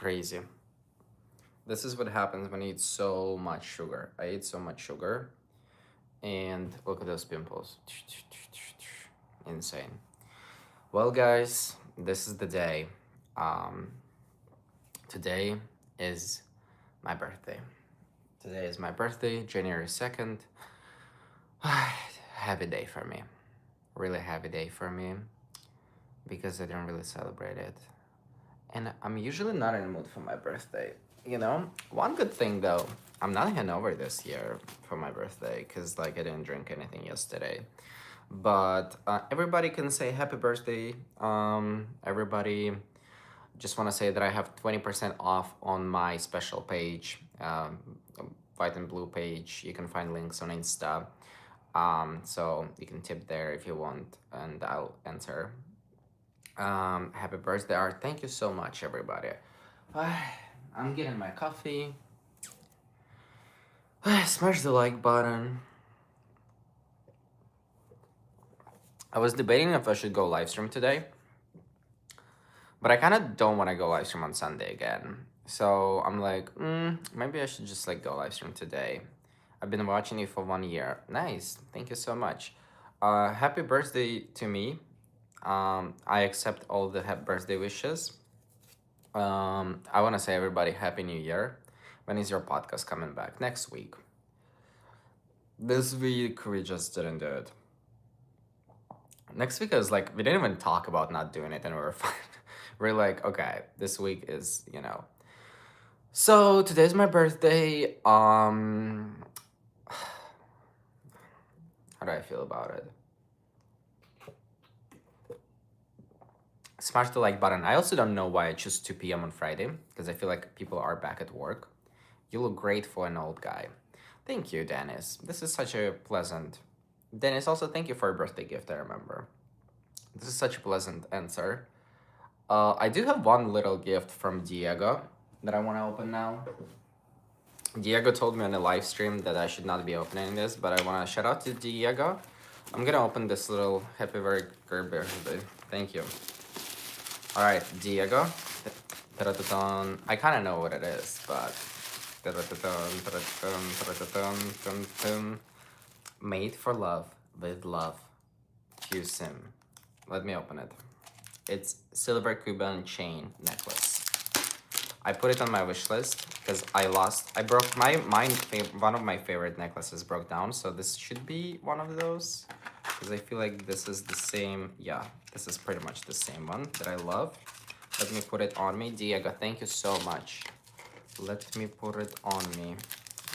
crazy. This is what happens when you eat so much sugar. I ate so much sugar, and look at those pimples. Insane. Well, guys, this is the day. Um, Today is my birthday. Today is my birthday, January 2nd. Happy day for me. Really happy day for me because I didn't really celebrate it. And I'm usually not in the mood for my birthday. One good thing though, I'm not hungover this year for my birthday because like I didn't drink anything yesterday. But everybody can say happy birthday. Everybody just want to say that I have 20% off on my special page, white and blue page. You can find links on Insta. So you can tip there if you want, and I'll answer. Happy birthday art. Thank you so much, everybody. I'm getting my coffee. Smash the like button. I was debating if I should go live stream today, but I kind of don't want to go live stream on Sunday again. So I'm like, maybe I should just like go live stream today. I've been watching you for 1 year. Nice. Thank you so much. Happy birthday to me. I accept all the happy birthday wishes. I want to say everybody Happy New Year. When is your podcast coming back? Next week. This week we just didn't do it. Next week is like we didn't even talk about not doing it, and we were fine. We're like, okay, this week is So today's my birthday. How do I feel about it? Smash the like button. I also don't know why I choose 2 p.m. on Friday, because I feel like people are back at work. You look great for an old guy. Thank you, Dennis. This is such a pleasant... Dennis, also thank you for a birthday gift, I remember. This is such a pleasant answer. I do have one little gift from Diego that I want to open now. Diego told me on the live stream that I should not be opening this, but I want to shout out to Diego. I'm gonna open this little happy birthday. Thank you. All right, Diego. I kind of know what it is, but made for love with love. Q-Sim. Let me open it. It's silver Cuban chain necklace. I put it on my wish list because I broke one of my favorite necklaces broke down, so this should be one of those because I feel like this is the same. Yeah, this is pretty much the same one that I love. Let me put it on me. Diego, thank you so much. Let me put it on me.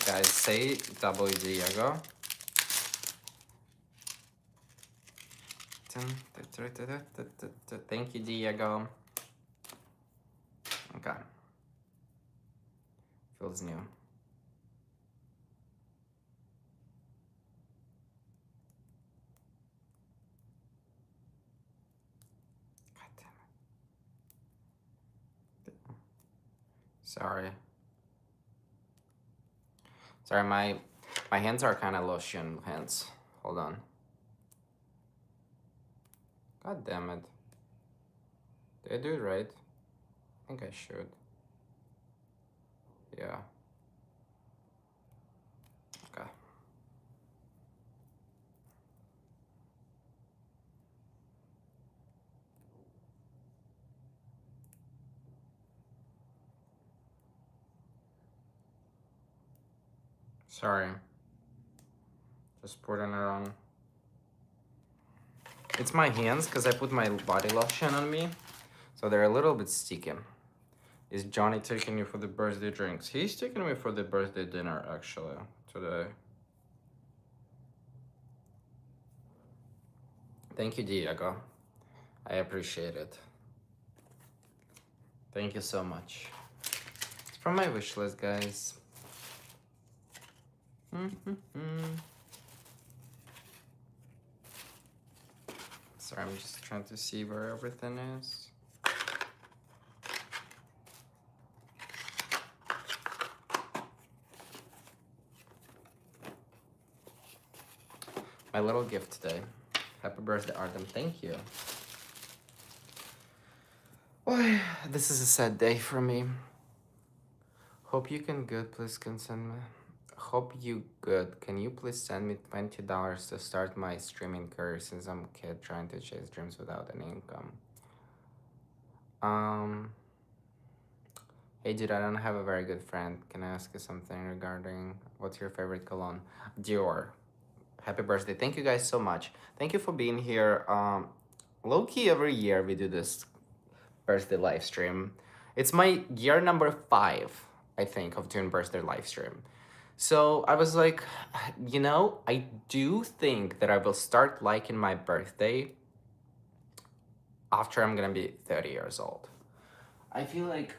Guys, say W Diego. Thank you, Diego. Okay. Feels new. God damn it. Sorry. Sorry, my hands are kind of lotion hands. Hold on. God damn it. Did I do it right? I think I should. Yeah. Okay. Sorry. Just putting it on. It's my hands because I put my body lotion on me, so they're a little bit sticky. Is Johnny taking you for the birthday drinks? He's taking me for the birthday dinner, actually, today. Thank you, Diego. I appreciate it. Thank you so much. It's from my wish list, guys. Sorry, I'm just trying to see where everything is. My little gift today. Happy birthday, Artem. Thank you. Boy, this is a sad day for me. Hope you can good. Please can send me. Hope you good. Can you please send me $20 to start my streaming career since I'm a kid trying to chase dreams without any income? Um. Hey dude, I don't have a very good friend. Can I ask you something regarding what's your favorite cologne? Dior. Happy birthday. Thank you guys so much. Thank you for being here. Low key every year we do this birthday live stream. It's my year number 5, I think, of doing birthday live stream. So I was like, I do think that I will start liking my birthday after I'm gonna be 30 years old. I feel like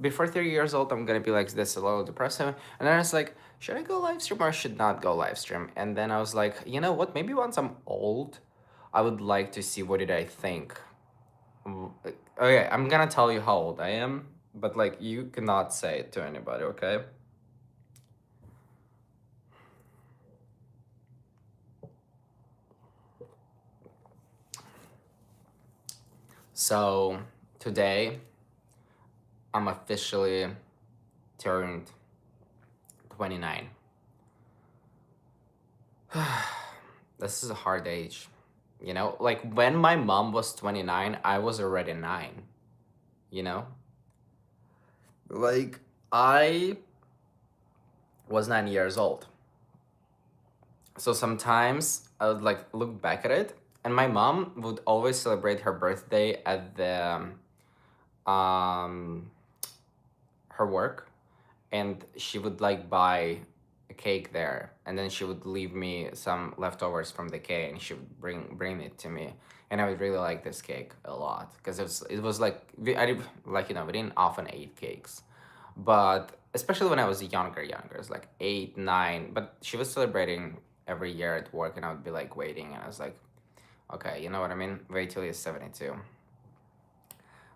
before 30 years old, I'm gonna be like this a little depressive. And then I was like, should I go live stream or should not go live stream? And then I was like, you know what? Maybe once I'm old, I would like to see what did I think. Okay, I'm gonna tell you how old I am, but like you cannot say it to anybody, okay? So today I'm officially turned 29. This is a hard age. Like when my mom was 29, I was already 9, you know? Like I was 9 years old. So sometimes I would like look back at it, and my mom would always celebrate her birthday at the um her work, and she would like buy a cake there, and then she would leave me some leftovers from the cake, and she would bring it to me, and I would really like this cake a lot because it was like we didn't often eat cakes, but especially when I was younger, it's like 8, 9, but she was celebrating every year at work, and I would be like waiting, and I was like, okay, you know what I mean? Wait till you're 72.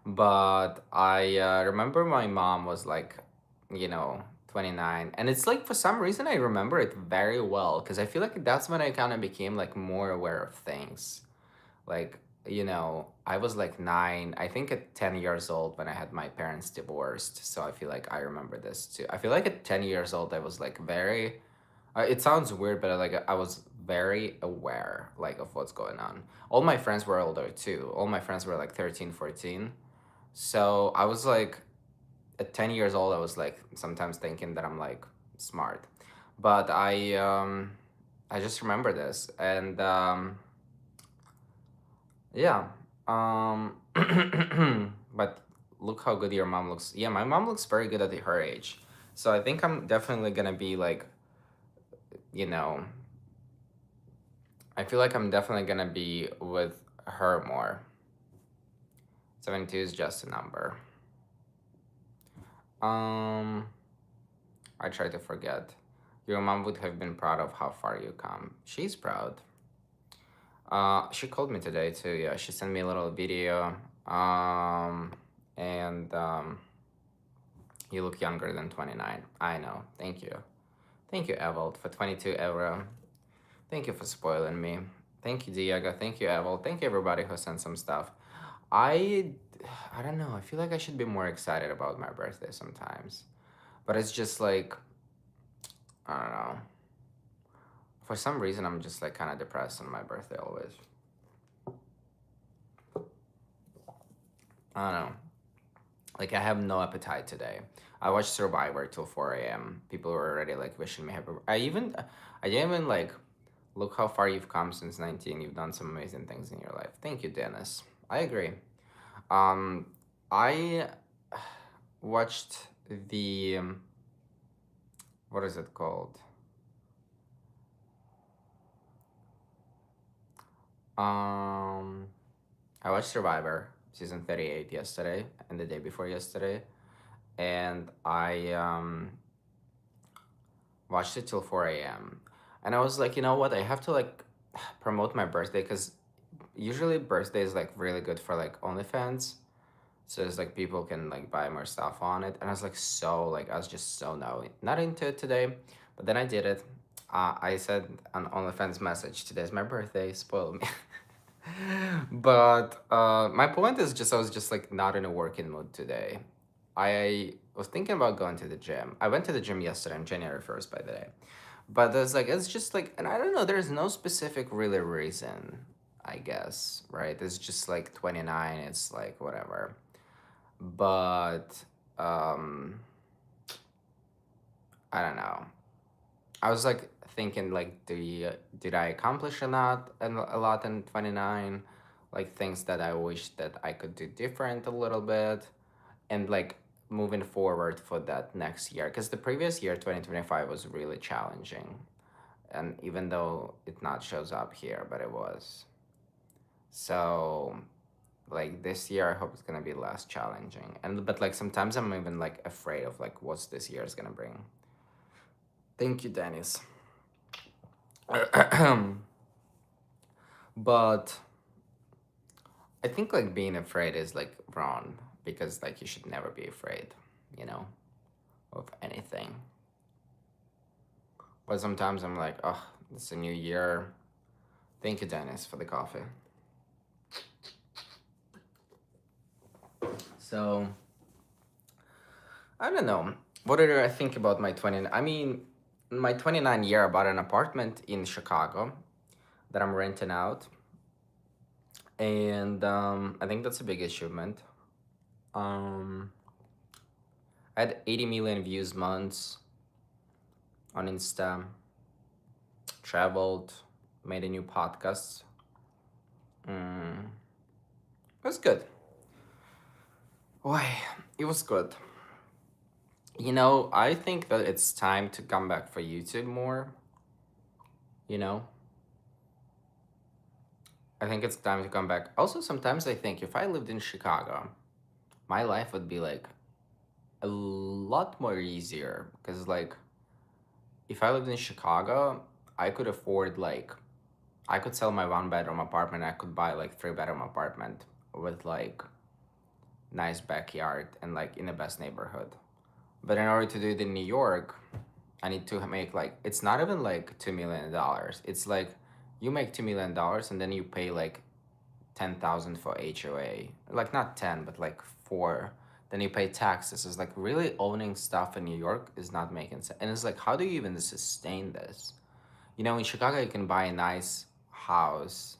But I remember my mom was like, 29. And it's like, for some reason, I remember it very well because I feel like that's when I kind of became like more aware of things. Like, I was like 9, I think at 10 years old when I had my parents divorced. So I feel like I remember this too. I feel like at 10 years old, I was like very, it sounds weird, but like I was very aware like of what's going on. All my friends were older too. All my friends were like 13, 14. So I was like, at 10 years old, I was like sometimes thinking that I'm like smart. But I just remember this. And yeah. But look how good your mom looks. Yeah, my mom looks very good at her age. So I think I'm definitely gonna be like, you know, I feel like I'm definitely gonna be with her more. 72 is just a number. Um, I try to forget. Your mom would have been proud of how far you come. She's proud. She called me today too. Yeah, she sent me a little video. And you look younger than 29. I know. Thank you. Thank you, Evald, for 22 euro. Thank you for spoiling me. Thank you, Diego. Thank you, Evald. Thank you, everybody who sent some stuff. I I don't know. I feel like I should be more excited about my birthday sometimes. But it's just like, I don't know. For some reason, I'm just like kind of depressed on my birthday always. I don't know. Like I have no appetite today. I watched Survivor till 4 a.m. People were already like wishing me happy. I didn't even like look how far you've come since 19. You've done some amazing things in your life. Thank you, Dennis. I agree. Um, I watched the what is it called? Um, I watched Survivor season 38 yesterday and the day before yesterday, and I watched it till 4 a.m. And I was like, you know what? I have to like promote my birthday because usually birthday is like really good for like OnlyFans. So it's like people can like buy more stuff on it. And I was like, I was just so not into it today. But then I did it. I said on OnlyFans message, today's my birthday, spoil me. But my point is just, I was just like not in a working mood today. I was thinking about going to the gym. I went to the gym yesterday on January 1st, by the way. But there's like, it's just like, and I don't know, there's no specific really reason, I guess, right? It's just like 29, it's like whatever. But um, I don't know. I was like thinking like, did I accomplish a lot in 29? Like things that I wish that I could do different a little bit, and like moving forward for that next year, because the previous year 2025 was really challenging, and even though it not shows up here, but it was. So like this year, I hope it's gonna be less challenging, and but like sometimes I'm even like afraid of like what's this year is gonna bring. Thank you, Dennis. But I think like being afraid is like wrong, because like you should never be afraid, you know, of anything. But sometimes I'm like, oh, it's a new year. Thank you, Dennis, for the coffee. So I don't know. What did I think about my 20? I mean, my 29 year, I bought an apartment in Chicago that I'm renting out, and I think that's a big achievement. Um, I had 80 million views months on Insta. Traveled, made a new podcast. Mm, it was good. Why? It was good. You know, I think that it's time to come back for YouTube more. You know, I think it's time to come back. Also, sometimes I think if I lived in Chicago, my life would be like a lot more easier. Because, like, if I lived in Chicago, I could afford, like, I could sell my one bedroom apartment. I could buy, like, three-bedroom apartment with, like, nice backyard and, like, in the best neighborhood. But in order to do it in New York, I need to make like, it's not even like $2 million. It's like you make $2 million and then you pay like 10,000 for HOA. Like not 10, but like 4. Then you pay taxes. It's like really owning stuff in New York is not making sense. And it's like, how do you even sustain this? You know, in Chicago you can buy a nice house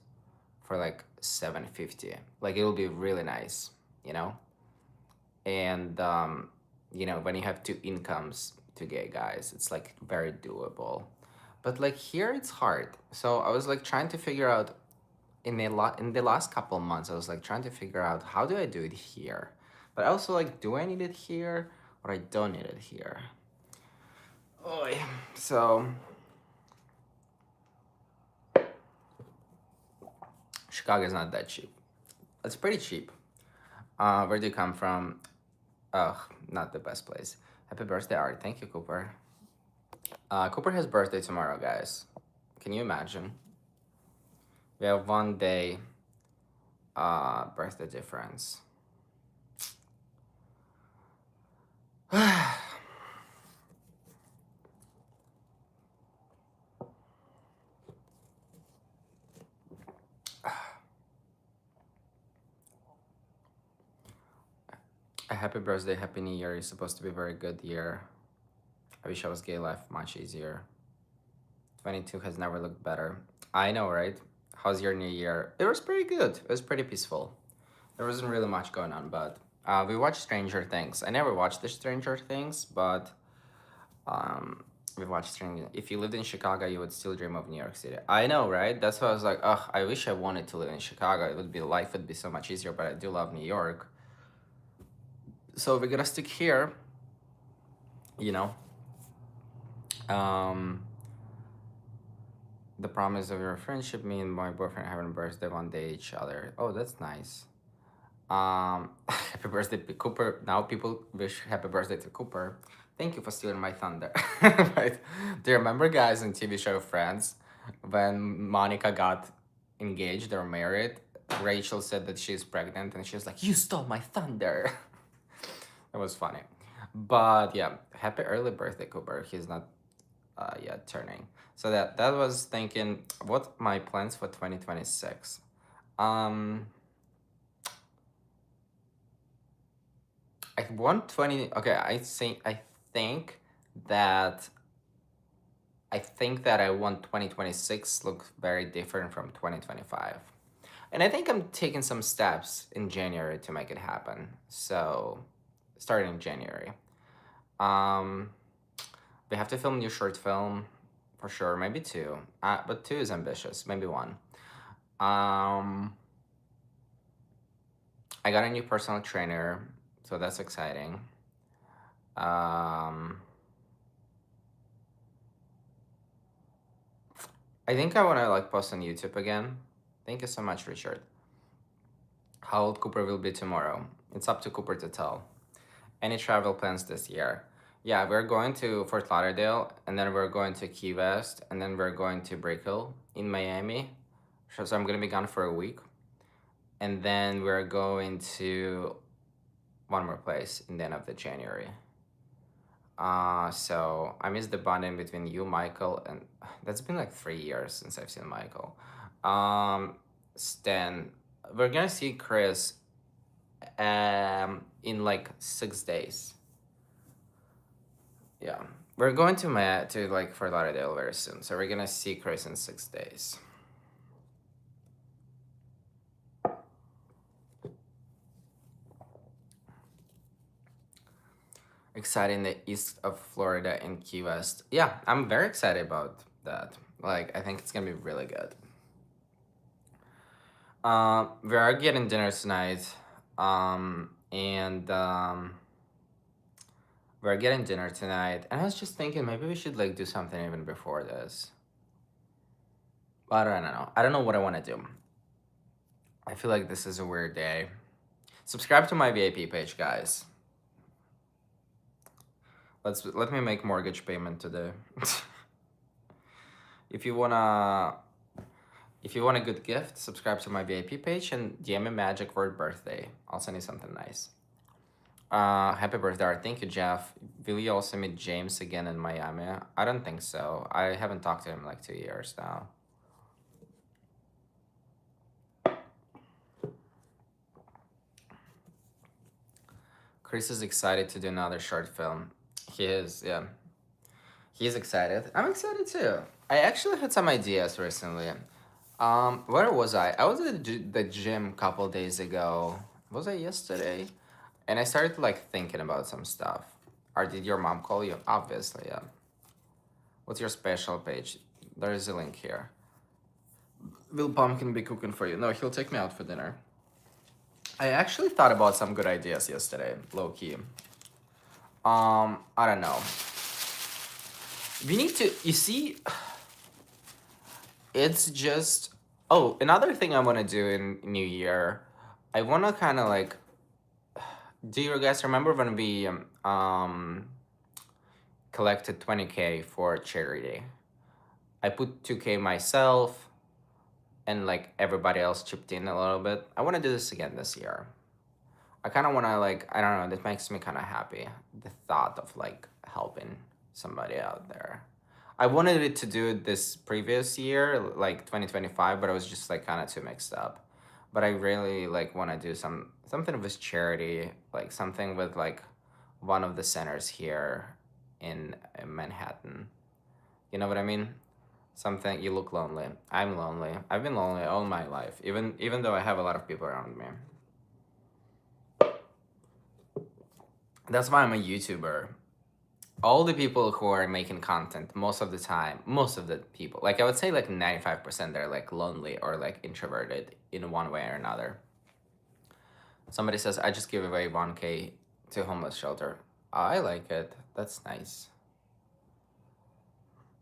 for like 750. Like it'll be really nice, you know? And you know, when you have two incomes, two gay guys, it's like very doable. But like here it's hard. So I was like trying to figure out in the last couple of months, I was like trying to figure out how do I do it here. But also like, do I need it here or I don't need it here? Oh, so Chicago is not that cheap. It's pretty cheap. Where do you come from? Ugh, not the best place. Happy birthday, Art. Thank you, Cooper. Cooper has birthday tomorrow, guys. Can you imagine? We have 1 day birthday difference. A happy birthday, happy new year. It's supposed to be a very good year. I wish I was gay life much easier. 22 has never looked better. I know, right? How's your new year? It was pretty good. It was pretty peaceful. There wasn't really much going on, but we watched Stranger Things. I never watched the Stranger Things, but we watched Stranger. If you lived in Chicago, you would still dream of New York City. I know, right? That's why I was like, ugh, I wish I wanted to live in Chicago. It would be life would be so much easier, but I do love New York. So we're gonna stick here, you know. Um, the promise of your friendship, me and my boyfriend having a birthday one day each other. Oh, that's nice. Happy birthday, Cooper. Now people wish happy birthday to Cooper. Thank you for stealing my thunder. Right? Do you remember, guys, in TV show Friends, when Monica got engaged or married? Rachel said that she's pregnant, and she was like, "You stole my thunder." It was funny. But yeah, happy early birthday, Cooper. He's not yet turning. So that was thinking what my plans for 2026. Um I want 20. Okay, think that I think that I want 2026 look very different from 2025. And I think I'm taking some steps in January to make it happen. So, starting in January. Um, we have to film a new short film for sure, maybe two. But two is ambitious, maybe one. Um, I got a new personal trainer, so that's exciting. Um, I think I want to like post on YouTube again. Thank you so much, Richard. How old Cooper will be tomorrow? It's up to Cooper to tell. Any travel plans this year? Yeah, we're going to Fort Lauderdale, and then we're going to Key West, and then we're going to Brickell in Miami. So I'm gonna be gone for a week, and then we're going to one more place in the end of the January. So I miss the bonding between you, Michael, and that's been like 3 years since I've seen Michael. Stan, we're gonna see Chris in like 6 days. Yeah, we're going to like Fort Lauderdale very soon, so we're gonna see Chris in 6 days. Excited in the east of Florida and Key West. Yeah, I'm very excited about that. Like, I think it's gonna be really good. We are getting dinner tonight, and we're getting dinner tonight. And I was just thinking maybe we should like do something even before this. I don't know. I don't know what I want to do. I feel like this is a weird day. Subscribe to my VIP page, guys. Let me make mortgage payment today. if you wanna if you want a good gift, subscribe to my VIP page and DM me magic word birthday. I'll send you something nice. Happy birthday, Art. Thank you, Jeff. Will you also meet James again in Miami? I don't think so. I haven't talked to him in like 2 years now. Chris is excited to do another short film. He is, yeah. He's excited. I'm excited too. I actually had some ideas recently. Where was I? I was at the gym a couple days ago. Was I yesterday? And I started like thinking about some stuff. Or did your mom call you? Obviously, yeah. What's your special page? There is a link here. Will Pumpkin be cooking for you? No, he'll take me out for dinner. I actually thought about some good ideas yesterday, low key. I don't know. We need to, you see, it's just, oh, another thing I want to do in New Year, I want to kind of like, do you guys remember when we collected 20K for charity? I put 2K myself, and like everybody else chipped in a little bit. I want to do this again this year. I kind of want to like, I don't know, that makes me kind of happy. The thought of like helping somebody out there. I wanted it to do it this previous year, like 2025, but I was just like kind of too mixed up. But I really like want to do something with charity, like something with like one of the centers here in Manhattan. You know what I mean? Something you look lonely. I'm lonely. I've been lonely all my life, even though I have a lot of people around me. That's why I'm a YouTuber. All the people who are making content, most of the time, most of the people, like I would say like 95%, they're like lonely or like introverted in one way or another. Somebody says, I just give away 1K to homeless shelter. I like it. That's nice.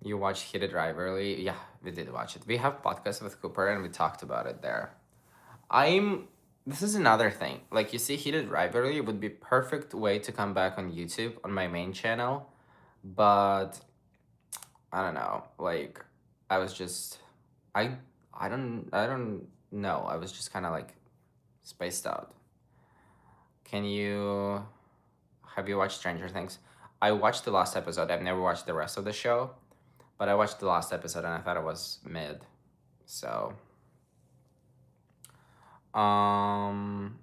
You watched Heated Rivalry? Yeah, we did watch it. We have podcasts with Cooper and we talked about it there. This is another thing. Like you see, Heated Rivalry would be perfect way to come back on YouTube on my main channel, but I don't know. Like I was just, I don't know. I was just kind of like spaced out. Can you have you watched Stranger Things? I watched the last episode. I've never watched the rest of the show, but I watched the last episode and I thought it was mid. So, um,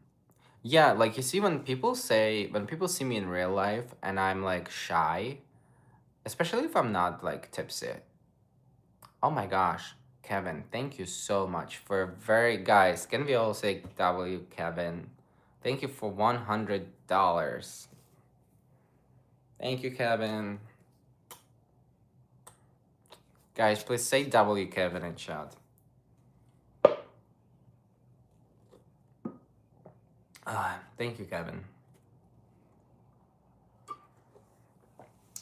Yeah, like you see when people see me in real life and I'm like shy, especially if I'm not like tipsy. Oh my gosh, Kevin, thank you so much for very guys. Can we all say W Kevin? Thank you for $100. Thank you, Kevin. Guys, please say W Kevin in chat. Thank you, Kevin.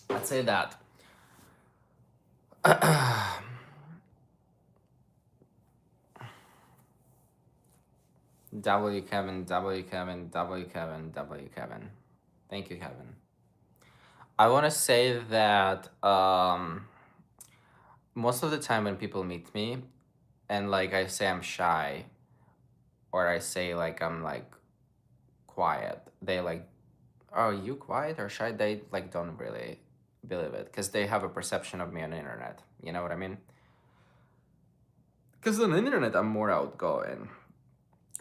Let's say that. W Kevin, W Kevin, W Kevin, W Kevin. Thank you, Kevin. I want to say that most of the time when people meet me and like I say I'm shy or I say like I'm like quiet, they like, "Oh, you quiet or shy?" They like don't really believe it because they have a perception of me on the internet. You know what I mean? Because on the internet I'm more outgoing.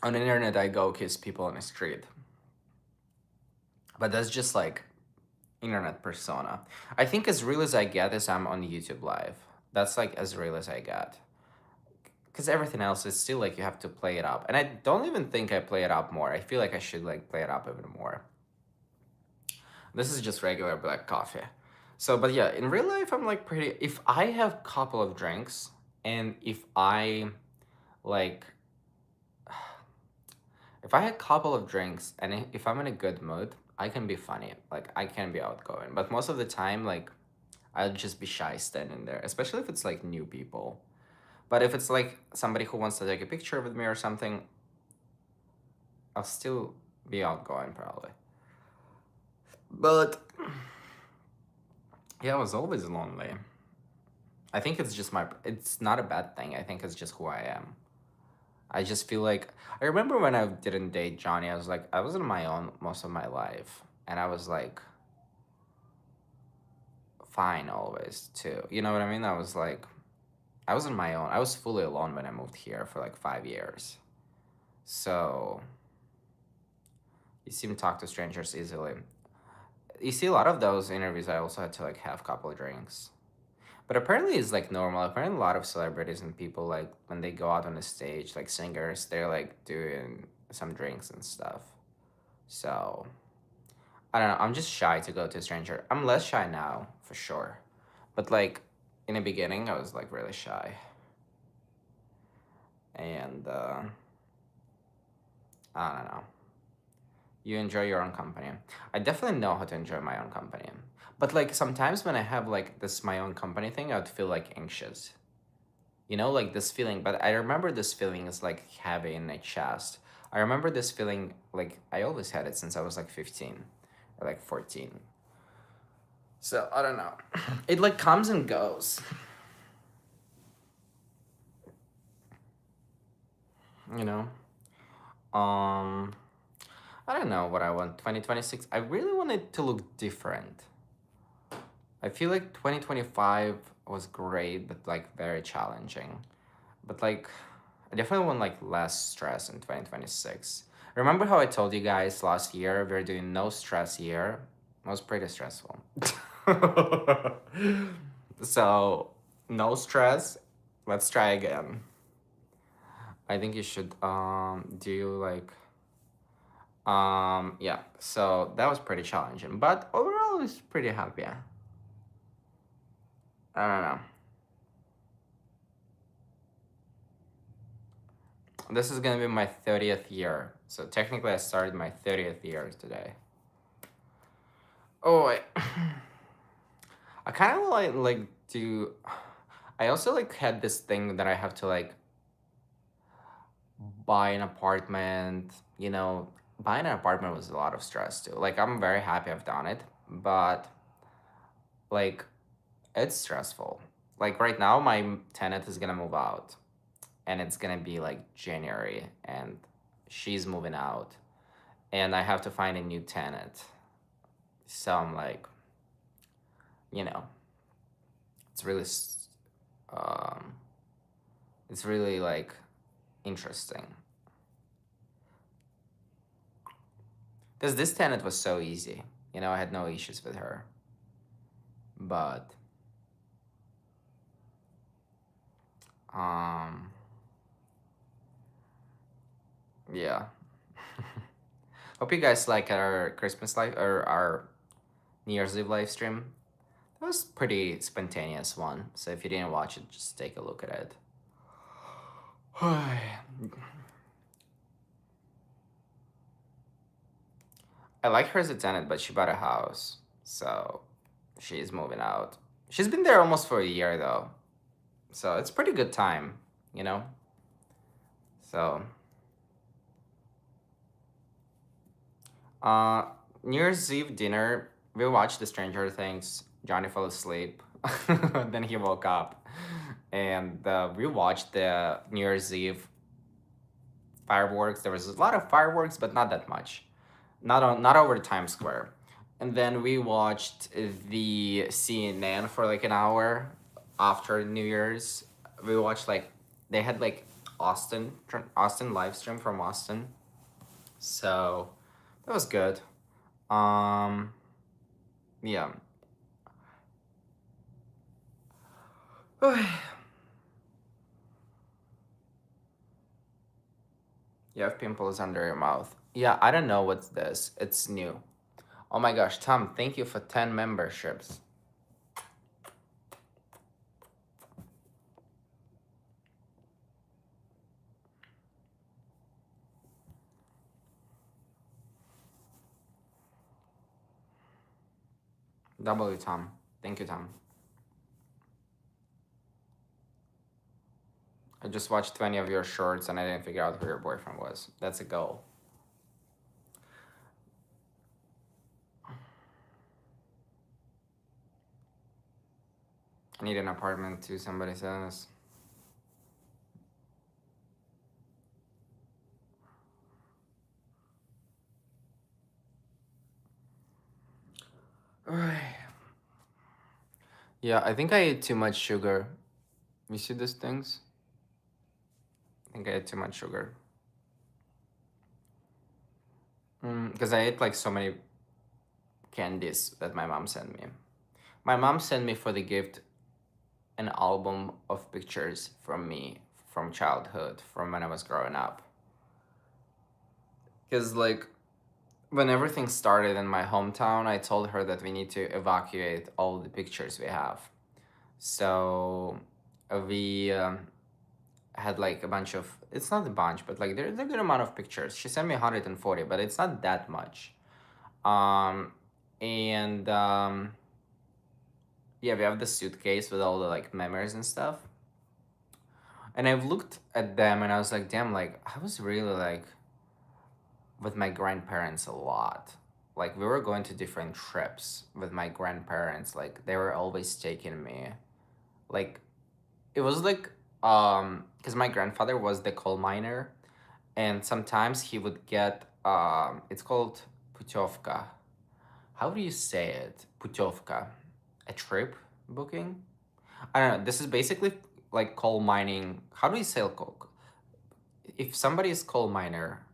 On the internet I go kiss people on the street. But that's just like internet persona. I think as real as I get is I'm on YouTube live. That's like as real as I get. Because everything else is still like you have to play it up. And I don't even think I play it up more. I feel like I should like play it up even more. This is just regular black coffee. So, but yeah, in real life, I'm like pretty. If I have a couple of drinks and like, if I had a couple of drinks and if I'm in a good mood, I can be funny. Like, I can be outgoing. But most of the time, like, I'll just be shy standing there, especially if it's like new people. But if it's like somebody who wants to take a picture with me or something, I'll still be outgoing probably. But yeah, I was always lonely. I think it's just it's not a bad thing. I think it's just who I am. I just feel like, I remember when I didn't date Johnny, I was like, I was on my own most of my life. And I was like, fine always too. You know what I mean? I was like, I was on my own. I was fully alone when I moved here for like 5 years. So you seem to talk to strangers easily. You see a lot of those interviews, I also had to like have a couple of drinks. But apparently it's like normal. Apparently a lot of celebrities and people like when they go out on the stage, like singers, they're like doing some drinks and stuff. So I don't know. I'm just shy to go to a stranger. I'm less shy now, for sure. But like in the beginning I was like really shy. And I don't know. You enjoy your own company. I definitely know how to enjoy my own company. But like sometimes when I have like this my own company thing, I'd feel like anxious. You know, like this feeling, but I remember this feeling is like heavy in my chest. I remember this feeling like I always had it since I was like 15 or like 14. So I don't know. It like comes and goes. You know? Um I don't know what I want 2026. I really want it to look different. I feel like 2025 was great but like very challenging. But like I definitely want like less stress in 2026. Remember how I told you guys last year we are doing no stress year? It was pretty stressful. So no stress. Let's try again. I think you should do like yeah. So that was pretty challenging, but overall it's pretty happy. I don't know. This is gonna be my 30th year. So technically I started my 30th year today. Oh, I kind of like to. I also like had this thing that I have to like buy an apartment. You know, buying an apartment was a lot of stress too. Like I'm very happy I've done it, but like it's stressful. Like right now, my tenant is gonna move out, and it's gonna be like January, and she's moving out, and I have to find a new tenant. So I'm like, you know, it's really, um, it's really like interesting. Because this tenant was so easy. You know, I had no issues with her. But um yeah. Hope you guys like our Christmas live or our New Year's Eve live stream. That was pretty spontaneous one. So if you didn't watch it, just take a look at it. I like her as a tenant, but she bought a house. So she's moving out. She's been there almost for a year though. So it's pretty good time, you know? So uh New Year's Eve dinner, we watched the Stranger Things. Johnny fell asleep. Then he woke up. And we watched the New Year's Eve fireworks. There was a lot of fireworks, but not that much. Not over Times Square. And then we watched the CNN for like an hour after New Year's. We watched like they had like Austin live stream from Austin. So that was good. Um yeah. You have pimples under your mouth. Yeah, I don't know what's this. It's new. Oh my gosh, Tom, thank you for 10 memberships. W, Tom. Thank you, Tom. I just watched 20 of your shorts and I didn't figure out who your boyfriend was. That's a goal. I need an apartment too, somebody says. Yeah, I think I ate too much sugar. You see these things? I think I ate too much sugar. Because I ate like so many candies that my mom sent me. My mom sent me for the gift an album of pictures from me from childhood, from when I was growing up. Because, like, when everything started in my hometown, I told her that we need to evacuate all the pictures we have. So we had like a bunch of, it's not a bunch, but like there's a good amount of pictures. She sent me 140, but it's not that much. Um, and yeah, we have the suitcase with all the like memories and stuff. And I've looked at them and I was like, damn, like I was really like with my grandparents a lot. Like we were going to different trips with my grandparents. Like they were always taking me. Like it was like because my grandfather was the coal miner, and sometimes he would get it's called putovka. How do you say it? Putovka, a trip booking. I don't know. This is basically like coal mining. How do you say coal? If somebody is coal miner,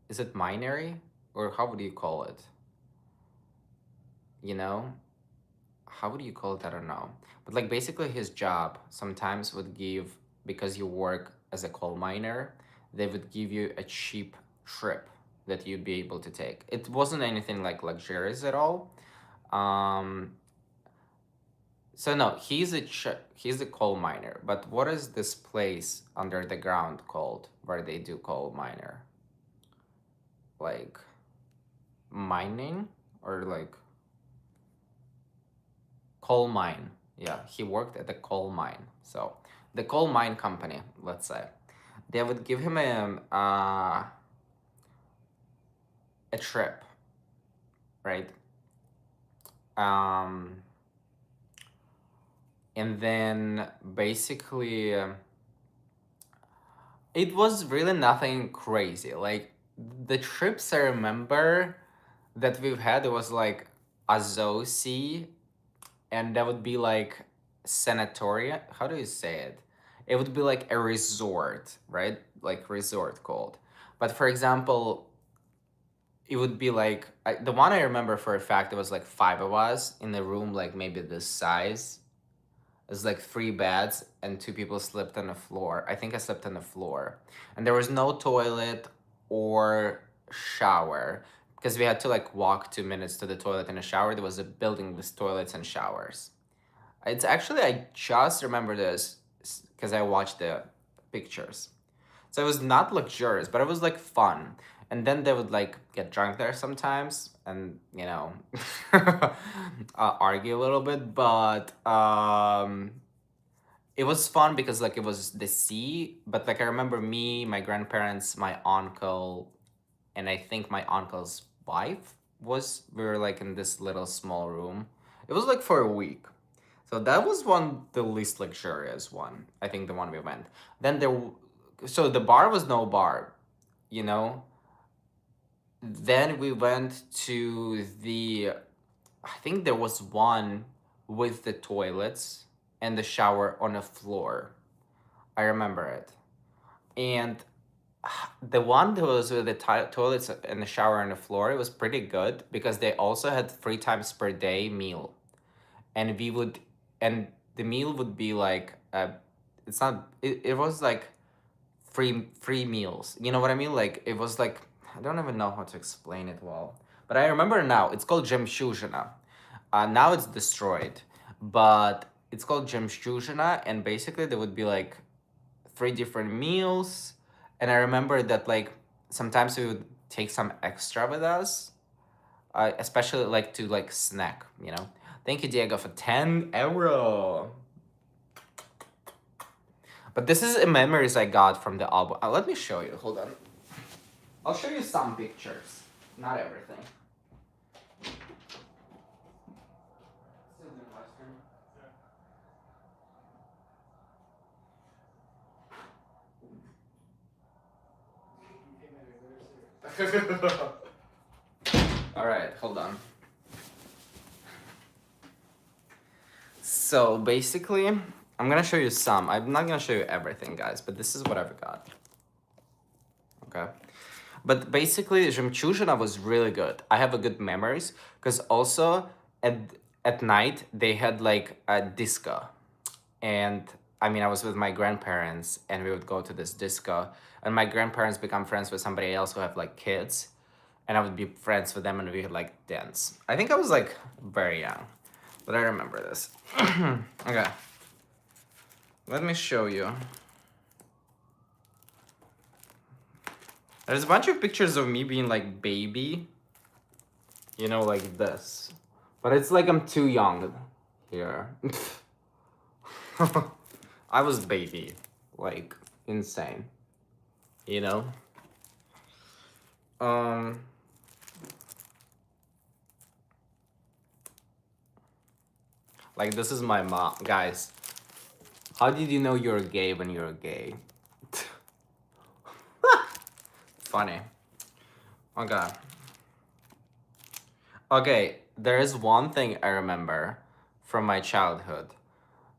is it minery or how would you call it? You know, how would you call it? I don't know. But like basically his job sometimes would give, because you work as a coal miner, they would give you a cheap trip that you'd be able to take. It wasn't anything like luxurious at all. Um, so no, he's a coal miner. But what is this place under the ground called where they do coal miner? Like mining or like coal mine. Yeah, he worked at the coal mine. So the coal mine company, let's say, they would give him a trip, right? Um, and then basically, it was really nothing crazy. Like the trips I remember that we've had, it was like Azosi, and that would be like sanatoria. How do you say it? It would be like a resort, right? Like resort called. But for example, it would be like the one I remember for a fact. It was like five of us in a room, like maybe this size. It was like three beds and two people slept on the floor. I think I slept on the floor, and there was no toilet or shower because we had to like walk 2 minutes to the toilet and a shower. There was a building with toilets and showers. It's actually I just remember this because I watched the pictures. So it was not luxurious, but it was like fun. And then they would like get drunk there sometimes and, argue a little bit. But it was fun because like it was the sea. But like I remember me, my grandparents, my uncle, and I think my uncle's wife we were like in this little small room. It was like for a week. So that was the least luxurious one. I think the one we went. Then so the bar was no bar, you know. Then we went to I think there was one with the toilets and the shower on a floor. I remember it. And the one that was with the toilets and the shower on the floor, it was pretty good because they also had 3 times per day meal. And and the meal would be like, it was like free meals. You know what I mean? Like it was like I don't even know how to explain it well. But I remember now. It's called Jemshuzhina. Now it's destroyed, but it's called Jemshuzhina, and basically there would be like 3 different meals, and I remember that like sometimes we would take some extra with us, especially like to like snack. Thank you, Diego, for 10 euro. But this is a memories I got from the album. Let me show you. Hold on. I'll show you some pictures. Not everything. All right, hold on. So basically, I'm gonna show you some. I'm not gonna show you everything, guys, but this is what I've got. Okay. But basically, Жемчужина was really good. I have a good memories because also at night they had like a disco, and I mean I was with my grandparents and we would go to this disco, and my grandparents become friends with somebody else who have like kids, and I would be friends with them and we would like dance. I think I was like very young, but I remember this. Okay, let me show you. There's a bunch of pictures of me being like baby, like this. But it's like I'm too young here. I was baby, like insane, you know? Like this is my mom. Guys, how did you know you're gay when you're gay? Funny. Okay. Okay, there is one thing I remember from my childhood.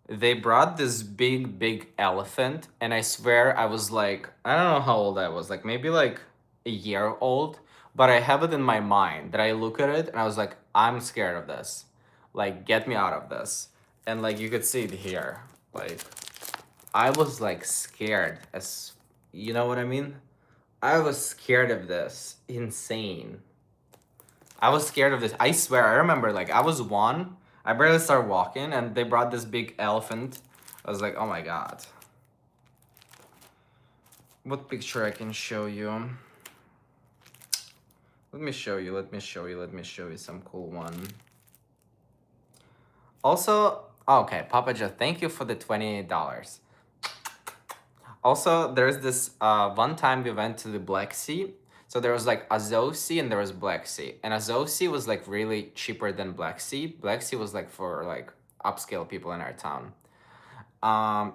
They brought this big elephant, and I swear I was like, I don't know how old I was, like maybe like a year old, but I have it in my mind that I look at it and I was like, I'm scared of this. Like, get me out of this. And like you could see it here. Like, I was like scared as, you know what I mean? I was scared of this. Insane. I was scared of this. I swear, I remember, like, I was one. I barely started walking, and they brought this big elephant. I was like, oh my god. What picture I can show you? Let me show you some cool one. Also, okay, Papa Joe, thank you for the $28. Also, there's this one time we went to the Black Sea. So there was like Azov Sea and there was Black Sea. And Azov Sea was like really cheaper than Black Sea. Black Sea was like for like upscale people in our town. I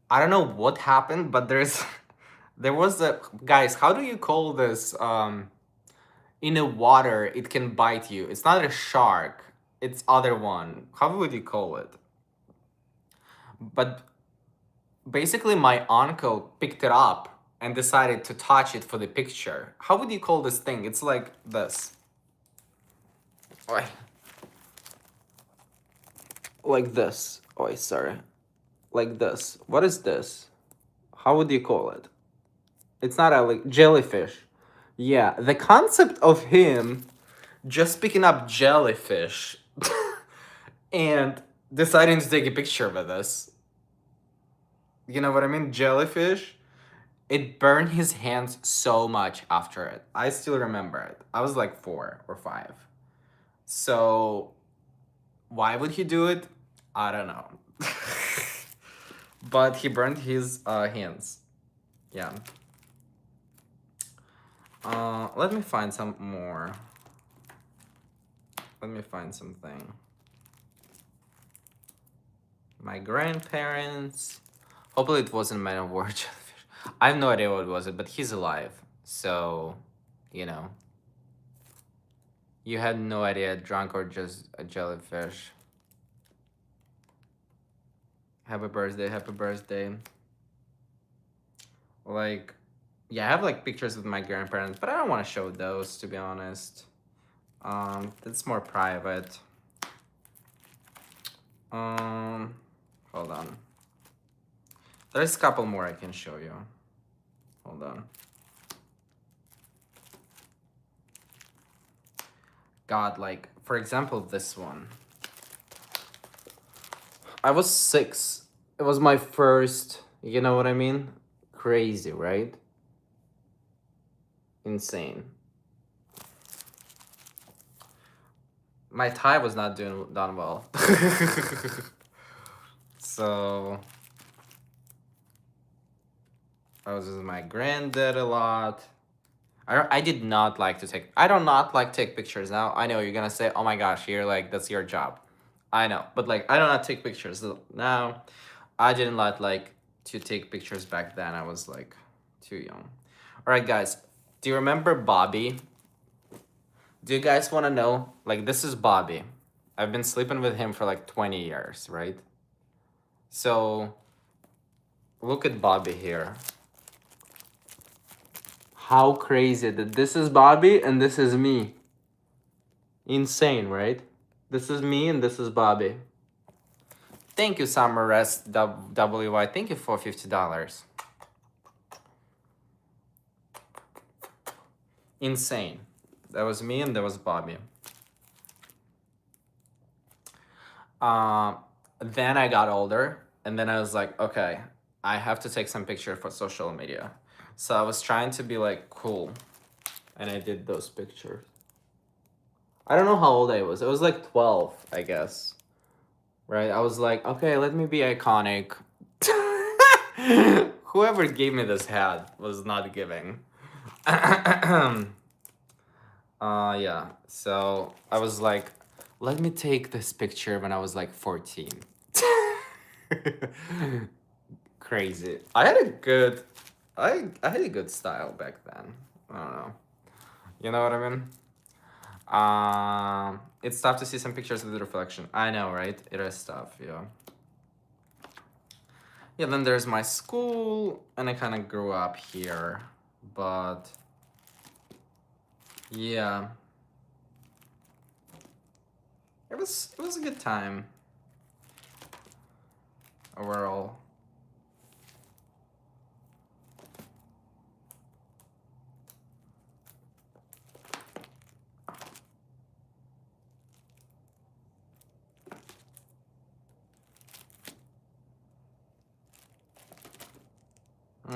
don't know what happened, but there was a, guys, how do you call this? In the water, it can bite you. It's not a shark. It's other one. How would you call it? But basically my uncle picked it up and decided to touch it for the picture. How would you call this thing? It's like this. Oi. Like this. Oh, sorry. Like this. What is this? How would you call it? It's not a like jellyfish. Yeah, the concept of him just picking up jellyfish and deciding to take a picture with us. You know what I mean? Jellyfish. It burned his hands so much after it. I still remember it. I was like 4 or 5. So why would he do it? I don't know. But he burned his hands. Yeah. Let me find some more. Let me find something. My grandparents. Hopefully it wasn't Man of War jellyfish. I have no idea what was it, but he's alive. So, you know. You had no idea, drunk or just a jellyfish. Happy birthday, happy birthday. Like, yeah, I have like pictures with my grandparents, but I don't want to show those, to be honest. That's more private. Hold on. There's a couple more I can show you. Hold on. God, like, for example, this one. I was 6. It was my first, you know what I mean? Crazy, right? Insane. My tie was not done well. So I was with my granddad a lot. I did not like to take. I don't not like take pictures now. I know you're gonna say, "Oh my gosh, you're like that's your job." I know, but like I don't not take pictures now. I didn't like to take pictures back then. I was like too young. All right, guys. Do you remember Bobby? Do you guys want to know? Like, this is Bobby. I've been sleeping with him for like 20 years, right? So, look at Bobby here. How crazy that this is Bobby and this is me. Insane, right? This is me and this is Bobby. Thank you, Summer Rest WY. Thank you for $50. Insane. That was me and that was Bobby. Then I got older and then I was like, okay, I have to take some picture for social media. So I was trying to be like cool and I did those pictures. I don't know how old I was. I was like 12, I guess. Right? I was like, okay, let me be iconic. Whoever gave me this hat was not giving. Yeah. So I was like, let me take this picture when I was like 14. Crazy. I had a good style back then. I don't know. You know what I mean? It's tough to see some pictures with the reflection. I know, right? It is tough, yeah. Yeah, then there's my school, and I kind of grew up here, but yeah, it was a good time overall.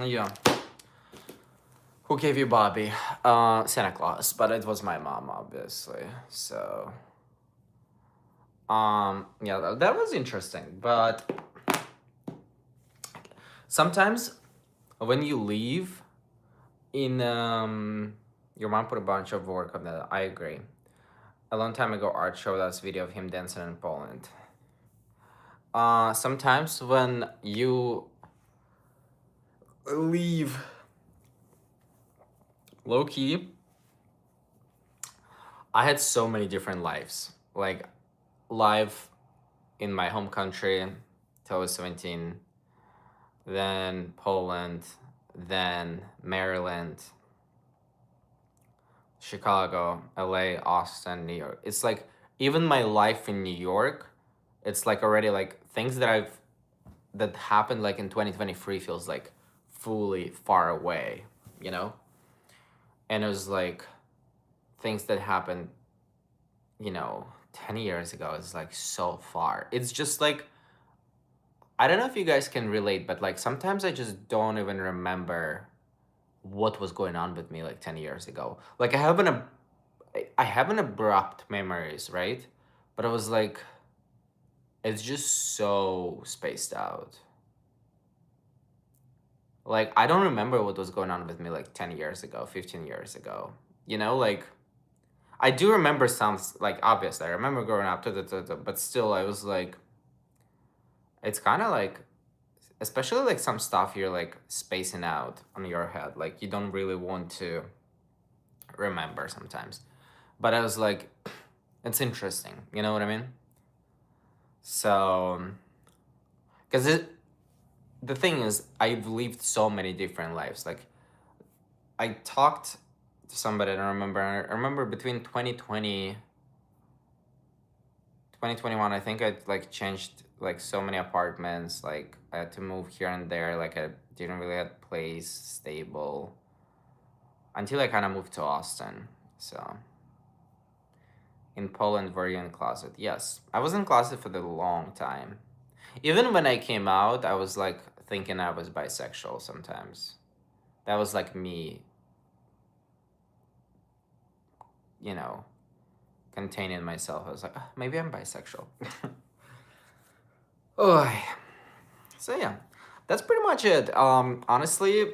Yeah. Who gave you Bobby? Santa Claus, but it was my mom, obviously. So, yeah, that was interesting. But sometimes when you leave, your mom put a bunch of work on that. I agree. A long time ago, Art showed us video of him dancing in Poland. Sometimes when you leave low key, I had so many different lives. Like, life in my home country till I was 17, then Poland, then Maryland, Chicago, LA, Austin, New York. It's like even my life in New York, it's like already like things that happened like in 2023 feels like fully far away, you know? And it was like things that happened, 10 years ago is like so far. It's just like I don't know if you guys can relate, but like sometimes I just don't even remember what was going on with me like 10 years ago. Like I have an abrupt memories, right? But I was like it's just so spaced out. Like I don't remember what was going on with me like 10 years ago, 15 years ago. Like I do remember some like obviously I remember growing up, but still I was like it's kind of like especially like some stuff you're like spacing out on your head like you don't really want to remember sometimes, but I was like it's interesting, you know what I mean? So because the thing is I've lived so many different lives. Like I talked to somebody, I remember between 2020 2021, I think I like changed like so many apartments. Like I had to move here and there. Like I didn't really have a place stable until I kind of moved to Austin. So in Poland, were you in closet? Yes, I was in closet for the long time. Even when I came out, I was like thinking I was bisexual sometimes. That was like me, you know, containing myself. I was like, "Ah, maybe I'm bisexual." Oh, so yeah, that's pretty much it. Honestly,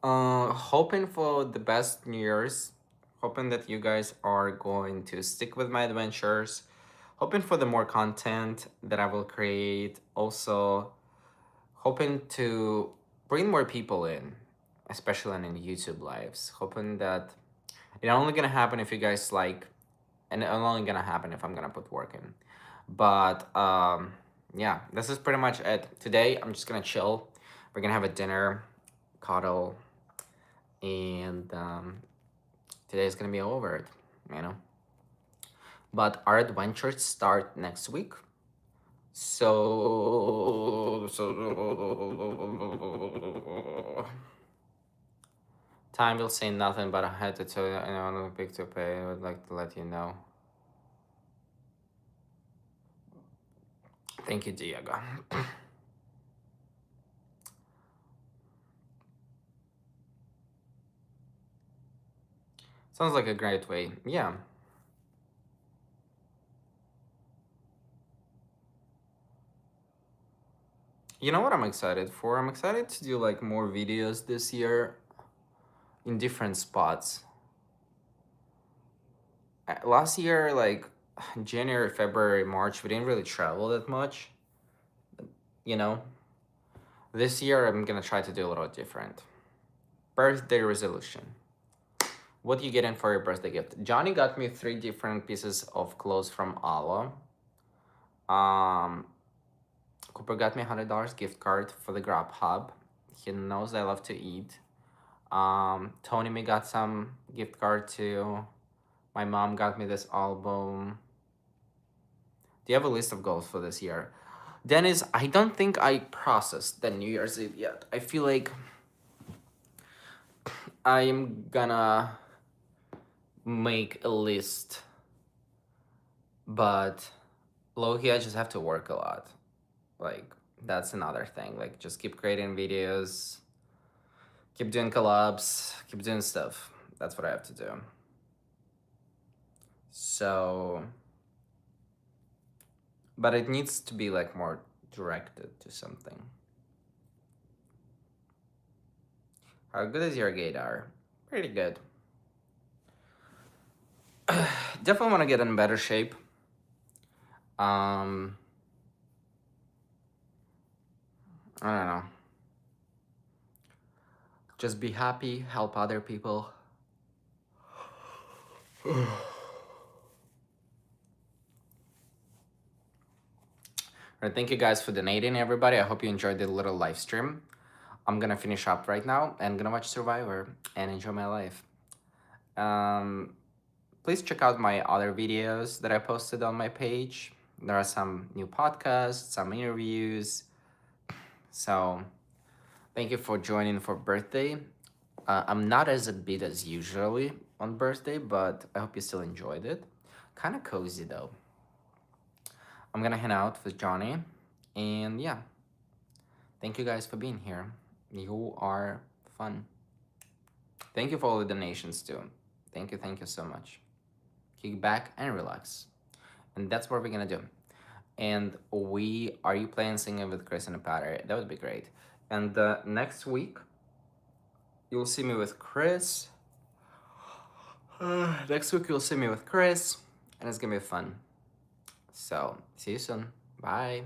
hoping for the best New Year's. Hoping that you guys are going to stick with my adventures. Hoping for the more content that I will create. Also, hoping to bring more people in, especially in the YouTube lives. Hoping that it's only gonna happen if you guys like, and it's only gonna happen if I'm gonna put work in. But yeah, this is pretty much it. Today, I'm just gonna chill. We're gonna have a dinner, cuddle, and today's gonna be over it, you know. But our adventures start next week. So time will say nothing, but I had to tell you, Olympic to pay. I would like to let you know. Thank you, Diego. Sounds like a great way. Yeah. You know what I'm excited for? I'm excited to do like more videos this year in different spots. Last year, like January, February, March, we didn't really travel that much, you know? This year, I'm gonna try to do a little different. Birthday resolution. What you getting for your birthday gift? Johnny got me 3 different pieces of clothes from Allah. Um, Cooper got me $100 gift card for the Grab Hub. He knows I love to eat. Tony me got some gift card too. My mom got me this album. Do you have a list of goals for this year? Dennis, I don't think I processed the New Year's Eve yet. I feel like I'm gonna make a list, but low-key I just have to work a lot. Like, that's another thing. Like, just keep creating videos, keep doing collabs, keep doing stuff. That's what I have to do. So, but it needs to be like more directed to something. How good is your gaydar? Pretty good. Definitely want to get in better shape. I don't know. Just be happy, help other people. Alright, thank you guys for donating, everybody. I hope you enjoyed the little live stream. I'm gonna finish up right now and gonna watch Survivor and enjoy my life. Um, Please check out my other videos that I posted on my page. There are some new podcasts, some interviews. So thank you for joining for birthday. I'm not as upbeat as usually on birthday, but I hope you still enjoyed it. Kind of cozy though. I'm gonna hang out with Johnny, and yeah, thank you guys for being here. You are fun. Thank you for all the donations too. Thank you so much. Kick back and relax. And that's what we're gonna do. And are you playing singing with Chris and a patter? That would be great. And next week, you'll see me with Chris. Next week, you'll see me with Chris, and it's gonna be fun. So, see you soon. Bye.